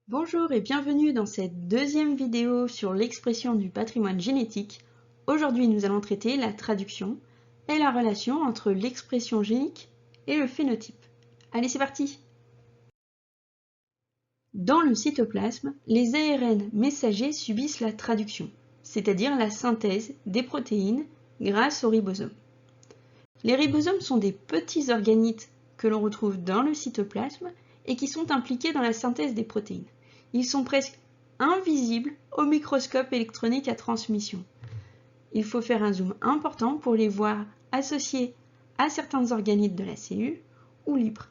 Bonjour et bienvenue dans cette deuxième vidéo sur l'expression du patrimoine génétique. Aujourd'hui, nous allons traiter la traduction et la relation entre l'expression génique et le phénotype. Allez, c'est parti! Dans le cytoplasme, les ARN messagers subissent la traduction, c'est-à-dire la synthèse des protéines grâce aux ribosomes. Les ribosomes sont des petits organites que l'on retrouve dans le cytoplasme et qui sont impliqués dans la synthèse des protéines. Ils sont presque invisibles au microscope électronique à transmission. Il faut faire un zoom important pour les voir associés à certains organites de la cellule ou libres.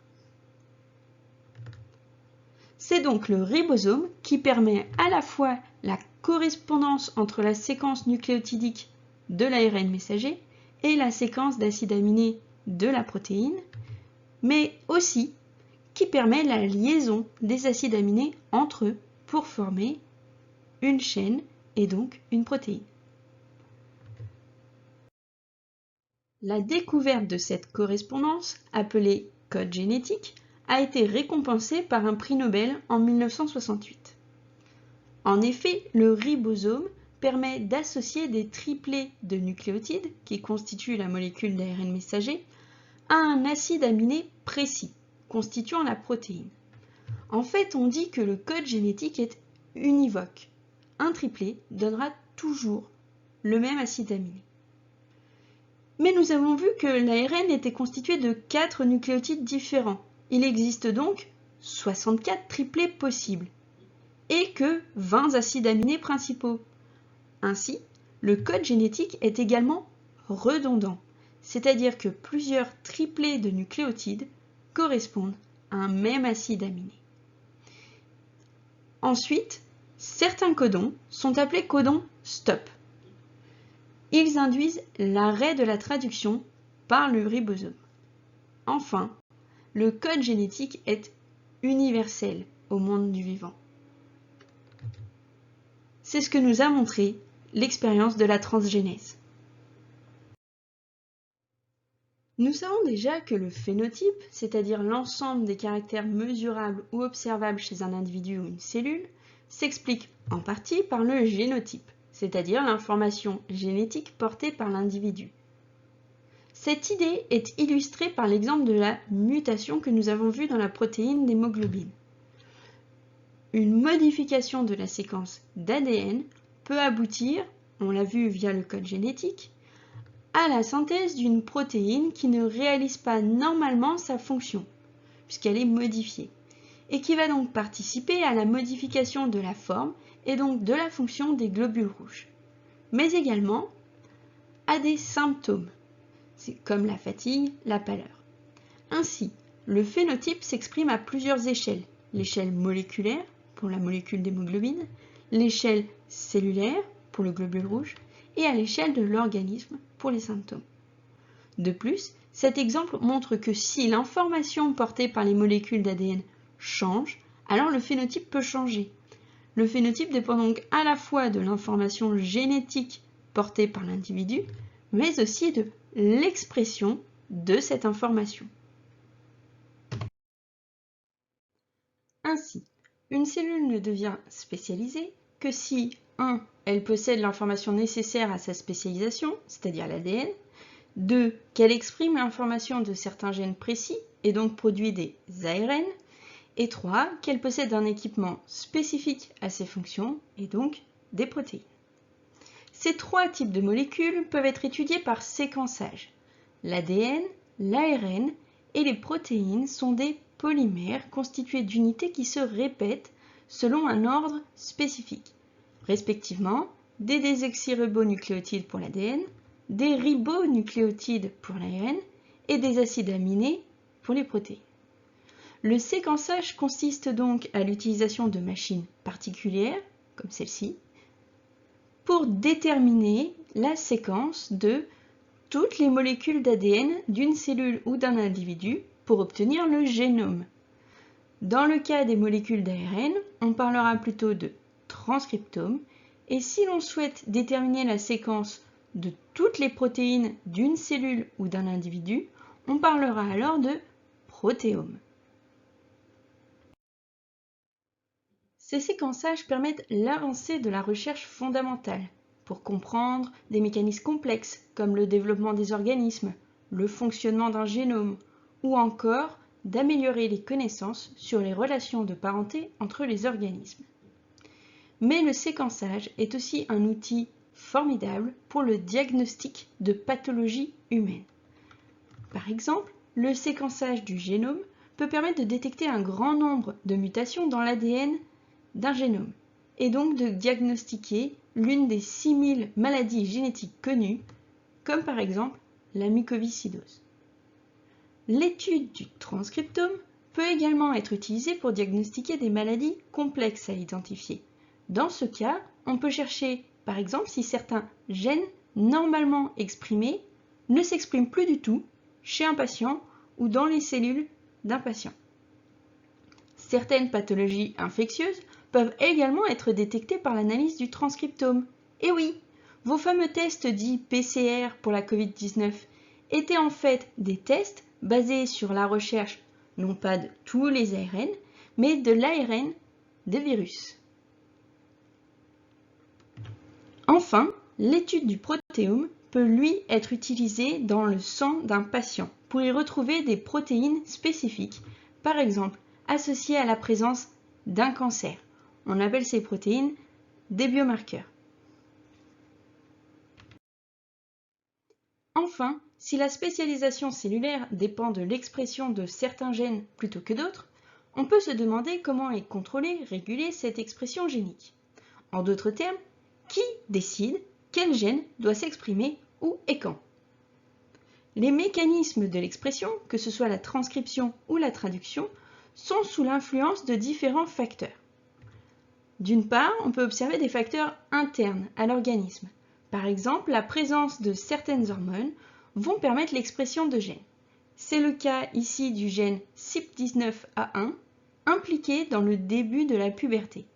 C'est donc le ribosome qui permet à la fois la correspondance entre la séquence nucléotidique de l'ARN messager et la séquence d'acides aminés de la protéine, mais aussi qui permet la liaison des acides aminés entre eux pour former une chaîne et donc une protéine. La découverte de cette correspondance, appelée code génétique, a été récompensée par un prix Nobel en 1968. En effet, le ribosome permet d'associer des triplés de nucléotides, qui constituent la molécule d'ARN messager, à un acide aminé précis, constituant la protéine. En fait, on dit que le code génétique est univoque. Un triplet donnera toujours le même acide aminé. Mais nous avons vu que l'ARN était constitué de 4 nucléotides différents. Il existe donc 64 triplets possibles et que 20 acides aminés principaux. Ainsi, le code génétique est également redondant, c'est-à-dire que plusieurs triplets de nucléotides correspondent à un même acide aminé. Ensuite, certains codons sont appelés codons stop. Ils induisent l'arrêt de la traduction par le ribosome. Enfin, le code génétique est universel au monde du vivant. C'est ce que nous a montré l'expérience de la transgénèse. Nous savons déjà que le phénotype, c'est-à-dire l'ensemble des caractères mesurables ou observables chez un individu ou une cellule, s'explique en partie par le génotype, c'est-à-dire l'information génétique portée par l'individu. Cette idée est illustrée par l'exemple de la mutation que nous avons vue dans la protéine d'hémoglobine. Une modification de la séquence d'ADN peut aboutir, on l'a vu via le code génétique, à la synthèse d'une protéine qui ne réalise pas normalement sa fonction, puisqu'elle est modifiée, et qui va donc participer à la modification de la forme et donc de la fonction des globules rouges, mais également à des symptômes, c'est comme la fatigue, la pâleur. Ainsi, le phénotype s'exprime à plusieurs échelles, l'échelle moléculaire pour la molécule d'hémoglobine, l'échelle cellulaire pour le globule rouge, et à l'échelle de l'organisme pour les symptômes. De plus, cet exemple montre que si l'information portée par les molécules d'ADN change, alors le phénotype peut changer. Le phénotype dépend donc à la fois de l'information génétique portée par l'individu, mais aussi de l'expression de cette information. Ainsi, une cellule ne devient spécialisée que si 1. Elle possède l'information nécessaire à sa spécialisation, c'est-à-dire l'ADN, 2. Qu'elle exprime l'information de certains gènes précis et donc produit des ARN, et 3. Qu'elle possède un équipement spécifique à ses fonctions et donc des protéines. Ces 3 types de molécules peuvent être étudiés par séquençage. L'ADN, l'ARN et les protéines sont des polymères constitués d'unités qui se répètent selon un ordre spécifique, respectivement des désoxyribonucléotides pour l'ADN, des ribonucléotides pour l'ARN et des acides aminés pour les protéines. Le séquençage consiste donc à l'utilisation de machines particulières, comme celle-ci, pour déterminer la séquence de toutes les molécules d'ADN d'une cellule ou d'un individu pour obtenir le génome. Dans le cas des molécules d'ARN, on parlera plutôt de transcriptome, et si l'on souhaite déterminer la séquence de toutes les protéines d'une cellule ou d'un individu, on parlera alors de protéome. Ces séquençages permettent l'avancée de la recherche fondamentale pour comprendre des mécanismes complexes comme le développement des organismes, le fonctionnement d'un génome ou encore d'améliorer les connaissances sur les relations de parenté entre les organismes. Mais le séquençage est aussi un outil formidable pour le diagnostic de pathologies humaines. Par exemple, le séquençage du génome peut permettre de détecter un grand nombre de mutations dans l'ADN d'un génome et donc de diagnostiquer l'une des 6000 maladies génétiques connues, comme par exemple la mucoviscidose. L'étude du transcriptome peut également être utilisée pour diagnostiquer des maladies complexes à identifier. Dans ce cas, on peut chercher par exemple si certains gènes normalement exprimés ne s'expriment plus du tout chez un patient ou dans les cellules d'un patient. Certaines pathologies infectieuses peuvent également être détectées par l'analyse du transcriptome. Et oui, vos fameux tests dits PCR pour la Covid-19 étaient en fait des tests basés sur la recherche non pas de tous les ARN, mais de l'ARN des virus. Enfin, l'étude du protéome peut lui être utilisée dans le sang d'un patient pour y retrouver des protéines spécifiques, par exemple associées à la présence d'un cancer. On appelle ces protéines des biomarqueurs. Enfin, si la spécialisation cellulaire dépend de l'expression de certains gènes plutôt que d'autres, on peut se demander comment est contrôlée, régulée cette expression génique. En d'autres termes, qui décide quel gène doit s'exprimer où et quand? Les mécanismes de l'expression, que ce soit la transcription ou la traduction, sont sous l'influence de différents facteurs. D'une part, on peut observer des facteurs internes à l'organisme. Par exemple, la présence de certaines hormones vont permettre l'expression de gènes. C'est le cas ici du gène CYP19A1 impliqué dans le début de la puberté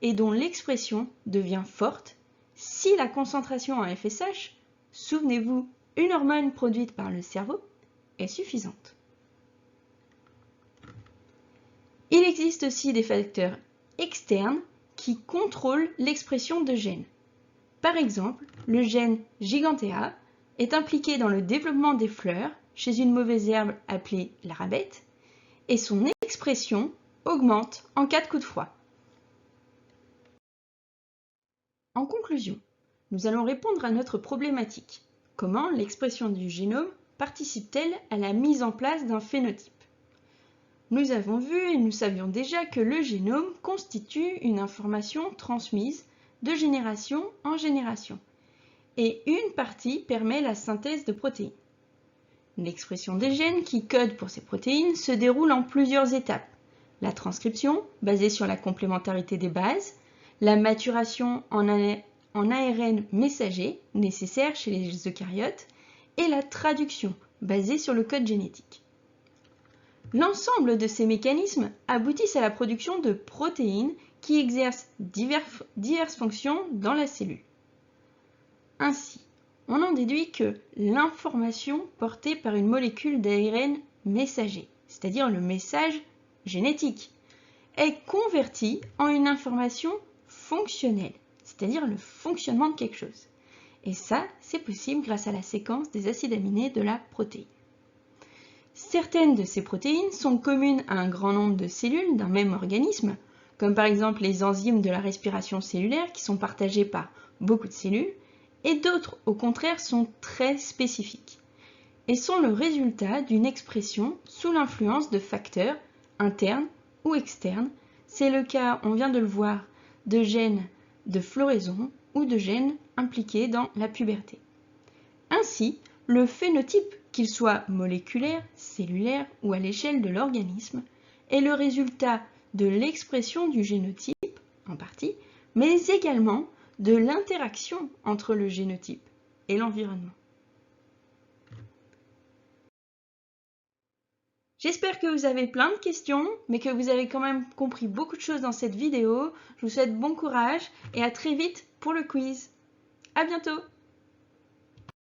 et dont l'expression devient forte si la concentration en FSH, souvenez-vous, une hormone produite par le cerveau, est suffisante. Il existe aussi des facteurs externes qui contrôlent l'expression de gènes. Par exemple, le gène Gigantea est impliqué dans le développement des fleurs chez une mauvaise herbe appelée la rabette et son expression augmente en cas de coup de froid. En conclusion, nous allons répondre à notre problématique. Comment l'expression du génome participe-t-elle à la mise en place d'un phénotype? Nous avons vu et nous savions déjà que le génome constitue une information transmise de génération en génération et une partie permet la synthèse de protéines. L'expression des gènes qui codent pour ces protéines se déroule en plusieurs étapes. La transcription, basée sur la complémentarité des bases, la maturation en ARN messager, nécessaire chez les eucaryotes, et la traduction, basée sur le code génétique. L'ensemble de ces mécanismes aboutissent à la production de protéines qui exercent diverses fonctions dans la cellule. Ainsi, on en déduit que l'information portée par une molécule d'ARN messager, c'est-à-dire le message génétique, est convertie en une information fonctionnelle, c'est-à-dire le fonctionnement de quelque chose. Et ça, c'est possible grâce à la séquence des acides aminés de la protéine. Certaines de ces protéines sont communes à un grand nombre de cellules d'un même organisme, comme par exemple les enzymes de la respiration cellulaire qui sont partagées par beaucoup de cellules, et d'autres, au contraire, sont très spécifiques et sont le résultat d'une expression sous l'influence de facteurs internes ou externes. C'est le cas, on vient de le voir, de gènes de floraison ou de gènes impliqués dans la puberté. Ainsi, le phénotype, qu'il soit moléculaire, cellulaire ou à l'échelle de l'organisme, est le résultat de l'expression du génotype, en partie, mais également de l'interaction entre le génotype et l'environnement. J'espère que vous avez plein de questions, mais que vous avez quand même compris beaucoup de choses dans cette vidéo. Je vous souhaite bon courage et à très vite pour le quiz. À bientôt!